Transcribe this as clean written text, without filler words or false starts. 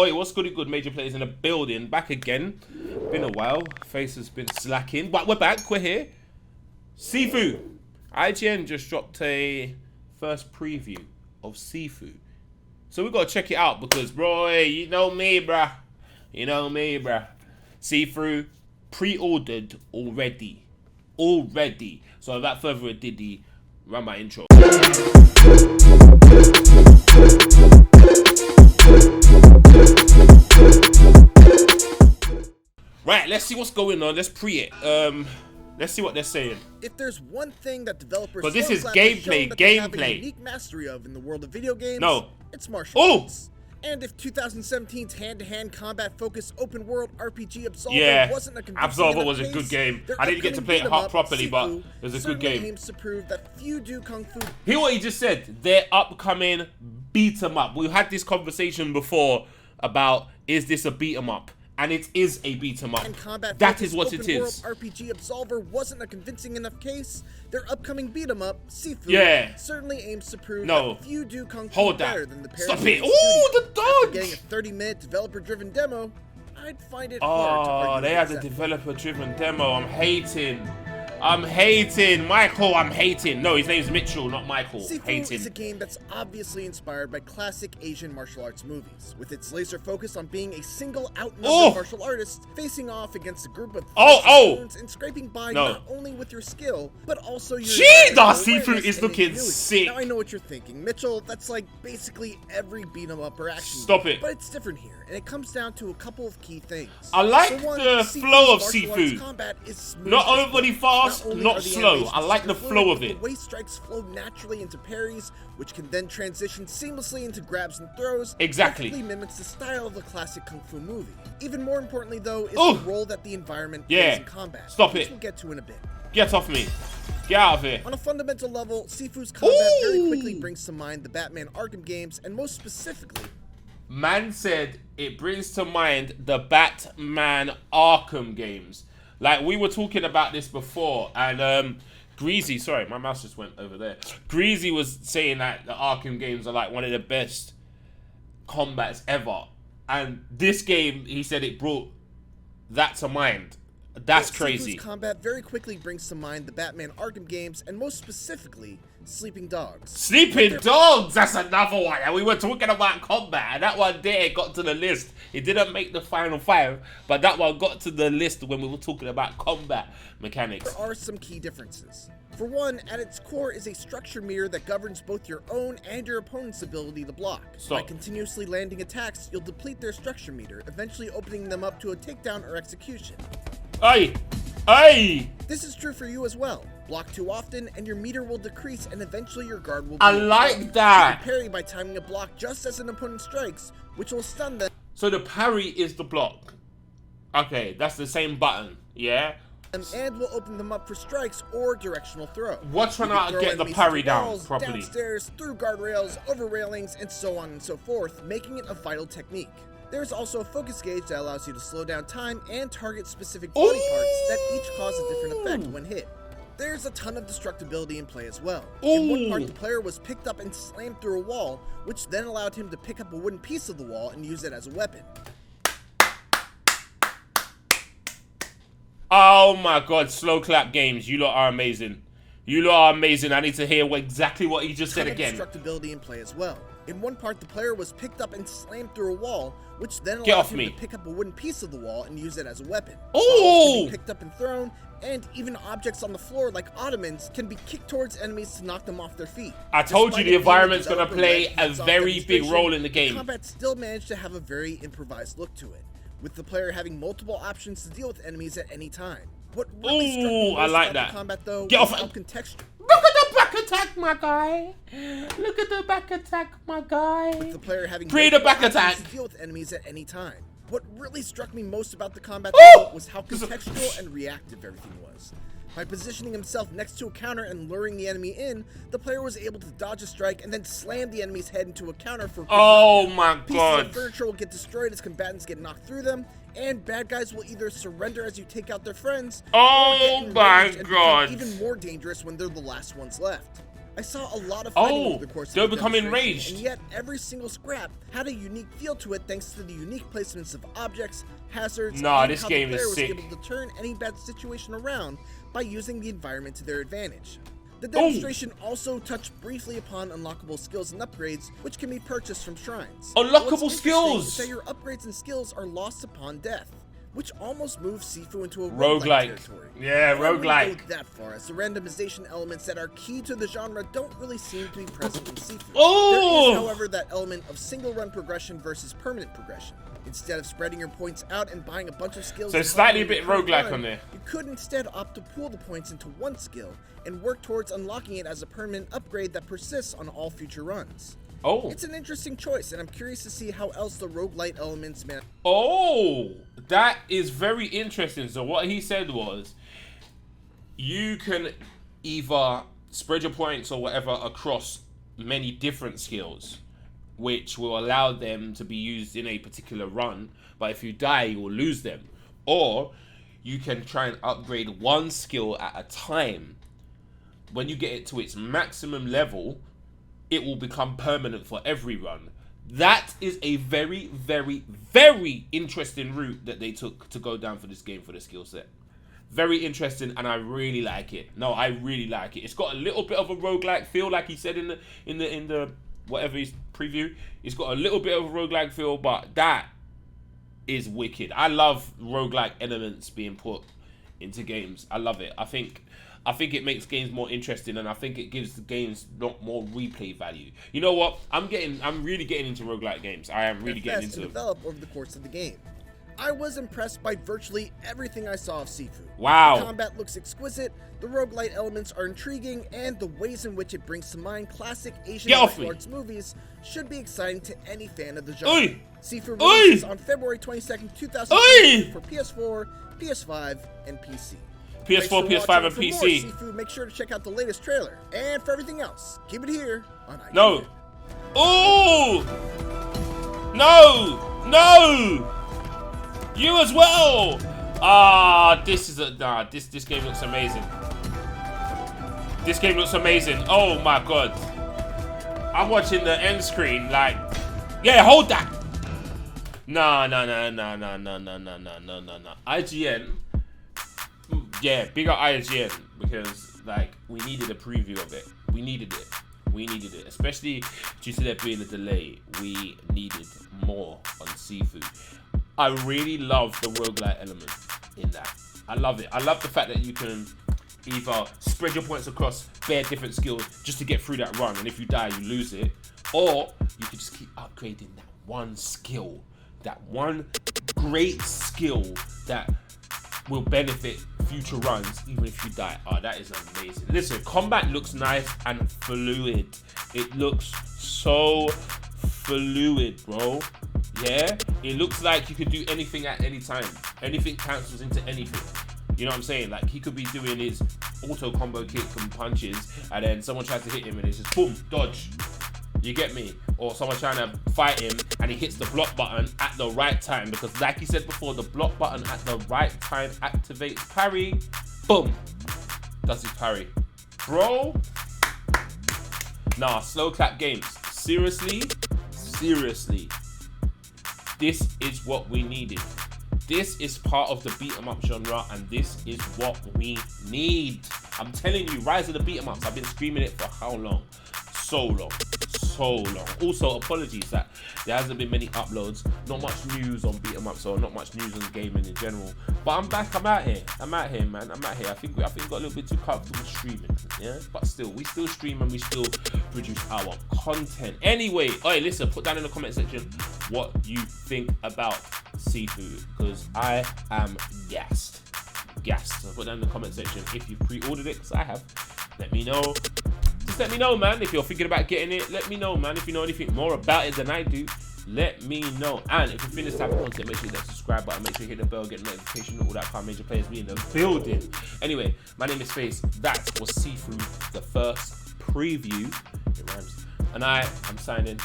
Oi, what's good? Good major players in the building. Back again. Been a while. Face has been slacking, but we're back. We're here. Sifu. IGN just dropped a first preview of Sifu, so we gotta check it out because, bro, you know me, bruh. You know me, bruh. Sifu pre-ordered already. So without further ado, run my intro. Right, let's see what's going on. Let's pre it. Let's see what they're saying. If there's one thing that developers But this is have gameplay. a unique mastery of in the world of video games, no, it's martial arts. And if 2017's hand-to-hand combat-focused open-world RPG Absolver wasn't a convincing Absolver was a case, good game. I didn't get to play it properly, but it was a good game. Aims to prove that few do kung fu. Hear what he just said. Their upcoming beat 'em up. We had this conversation before about, is this a beat 'em up? And it is a beat 'em up. That is what it is. RPG Absolver wasn't a convincing enough case. Their upcoming beat 'em up, Sifu, certainly aims to prove that few do kung fu better than the parents. Stop it! Ooh, the dodge! After getting a 30-minute developer-driven demo, I'd find it hard to argue. Oh, they had a developer-driven demo. I'm hating. Michael, I'm hating. No, his name's Mitchell, not Michael. Sifu is a game that's obviously inspired by classic Asian martial arts movies, with its laser focus on being a single outnumbered martial artist facing off against a group of goons and scraping by not only with your skill, but also your Sifu is looking sick. Now I know what you're thinking, Mitchell. That's like basically every beat 'em up or action. Stop it. But it's different here, and it comes down to a couple of key things. I like the flow of Sifu. Combat is smooth, not overly fast. Not slow. I like the flow of it. The way strikes flow naturally into parries, which can then transition seamlessly into grabs and throws. Exactly. Perfectly mimics the style of the classic kung fu movie. Even more importantly, though, is the role that the environment plays in combat. Stop which it. We'll get to in a bit. Get off me. Get out of here. On a fundamental level, Sifu's combat very quickly brings to mind the Batman Arkham games, and most specifically, man said it brings to mind the Batman Arkham games. Like, we were talking about this before, and Greasy, sorry, my mouse just went over there. Greasy was saying that the Arkham games are like one of the best combats ever. And this game, he said it brought that to mind. That's crazy. Sifu's combat very quickly brings to mind the Batman Arkham games, and most specifically, Sleeping Dogs. Sleeping Dogs! That's another one. And we were talking about combat, and that one there got to the list. It didn't make the final 5, but that one got to the list when we were talking about combat mechanics. There are some key differences. For one, at its core is a structure meter that governs both your own and your opponent's ability to block. By continuously landing attacks, you'll deplete their structure meter, eventually opening them up to a takedown or execution. Hey! This is true for you as well. Block too often, and your meter will decrease, and eventually your guard will be I like that. You can parry by timing a block just as an opponent strikes, which will stun them. So the parry is the block. Okay, that's the same button, yeah? And will open them up for strikes or directional throw. What's trying to get the parry down properly? Downstairs, through guardrails, over railings, and so on and so forth, making it a vital technique. There's also a focus gauge that allows you to slow down time and target specific body parts that each cause a different effect when hit. There's a ton of destructibility in play as well. In one part, the player was picked up and slammed through a wall, which then allowed him to pick up a wooden piece of the wall and use it as a weapon. Oh my god, slow clap games. You lot are amazing. You lot are amazing. I need to hear exactly what he just said again. Destructibility in play as well. In one part, the player was picked up and slammed through a wall, which then allowed him to pick up a wooden piece of the wall and use it as a weapon. Can be picked up and thrown, and even objects on the floor like ottomans can be kicked towards enemies to knock them off their feet. I told you the environment's going to play a very big role in the game. Combat still managed to have a very improvised look to it, with the player having multiple options to deal with enemies at any time. What really struck me most about the combat, though, Get off! contextual. Look at the back attack, my guy. Look at the back attack, my guy. With the player having the back attack to deal with enemies at any time. What really struck me most about the combat was how contextual and reactive everything was. By positioning himself next to a counter and luring the enemy in, the player was able to dodge a strike and then slam the enemy's head into a counter for my god. Pieces of furniture will get destroyed as combatants get knocked through them, and bad guys will either surrender as you take out their friends, oh my god, even more dangerous when they're the last ones left. I saw a lot of fighting over the course of they'll the become demonstration, enraged. and yet every single scrap had a unique feel to it thanks to the unique placements of objects, hazards, Nah, and this how game the is player was sick. able to turn any bad situation around by using the environment to their advantage. The demonstration also touched briefly upon unlockable skills and upgrades, which can be purchased from shrines. Unlockable What's interesting skills! is that your upgrades and skills are lost upon death, which almost moves Sifu into a Roguelike. roguelike territory. Yeah, But I wouldn't roguelike. go that far, as the randomization elements that are key to the genre don't really seem to be present in Sifu. Oh! There is, however, that element of single-run progression versus permanent progression. Instead of spreading your points out and buying a bunch of skills, So and slightly a upgrading bit your current roguelike run, on there. you could instead opt to pool the points into one skill and work towards unlocking it as a permanent upgrade that persists on all future runs. Oh. It's an interesting choice, and I'm curious to see how else the roguelite elements man. Oh, that is very interesting. So what he said was, you can either spread your points or whatever across many different skills, which will allow them to be used in a particular run. But if you die, you will lose them. Or you can try and upgrade one skill at a time. When you get it to its maximum level, it will become permanent for every run. That is a very, very, very interesting route that they took to go down for this game for the skill set. Very interesting, and I really like it. No, I really like it. It's got a little bit of a roguelike feel, like he said in the whatever his preview. It's got a little bit of a roguelike feel, but that is wicked. I love roguelike elements being put into games. I love it. I think it makes games more interesting, and I think it gives the games lot more replay value. You know what? I'm really getting into roguelike games. I am really getting into them. Develop over the course of the game. I was impressed by virtually everything I saw of Sifu. Wow. The combat looks exquisite, the roguelite elements are intriguing, and the ways in which it brings to mind classic Asian martial arts movies should be exciting to any fan of the genre. Oi. Sifu releases on February 22nd, 2020 for PS4, PS5, and PC. PS4, PS5, and For PC. more Sifu, make sure to check out the latest trailer. And for everything else, keep it here on IGN. No. Oh! No! No! You as well! This game looks amazing. This game looks amazing. Oh my god. I'm watching the end screen like, yeah, hold that. No. IGN. Yeah, big up IGN, because like we needed a preview of it. We needed it, especially due to there being a delay. We needed more on Sifu. I really love the roguelite element in that. I love it. I love the fact that you can either spread your points across bare different skills just to get through that run, and if you die, you lose it, or you can just keep upgrading that one skill, that one great skill that will benefit future runs even if you die. Oh, that is amazing. Listen, combat looks nice and fluid. It looks so fluid, bro. Yeah, it looks like you could do anything at any time. Anything cancels into anything. You know what I'm saying? Like, he could be doing his auto combo kick and punches, and then someone tries to hit him and it's just boom, dodge. You get me? Or someone trying to fight him and he hits the block button at the right time, because like he said before, the block button at the right time activates parry. Boom. Does his parry. Bro. Nah, slow clap games. Seriously? This is what we needed. This is part of the beat 'em up genre, and this is what we need. I'm telling you, Rise of the beat 'em ups. I've been screaming it for how long? So long. Also, apologies that there hasn't been many uploads, not much news on beat 'em ups, or not much news on gaming in general. But I'm back. I'm out here, man. I'm out here. I think we got a little bit too comfortable streaming, yeah. But still, we still stream and we still produce our content. Anyway, hey, listen, put down in the comment section what you think about Sifu, because I am gassed. So put down in the comment section if you've pre-ordered it, because I have. Let me know. Just let me know, man. If you're thinking about getting it, let me know, man. If you know anything more about it than I do, let me know. And if you think this type of content, make sure you hit that subscribe button, make sure you hit the bell, get notification, all that kind of major players be in the building. Anyway, my name is Face. That was Sifu, the first preview. It rhymes. And I'm signing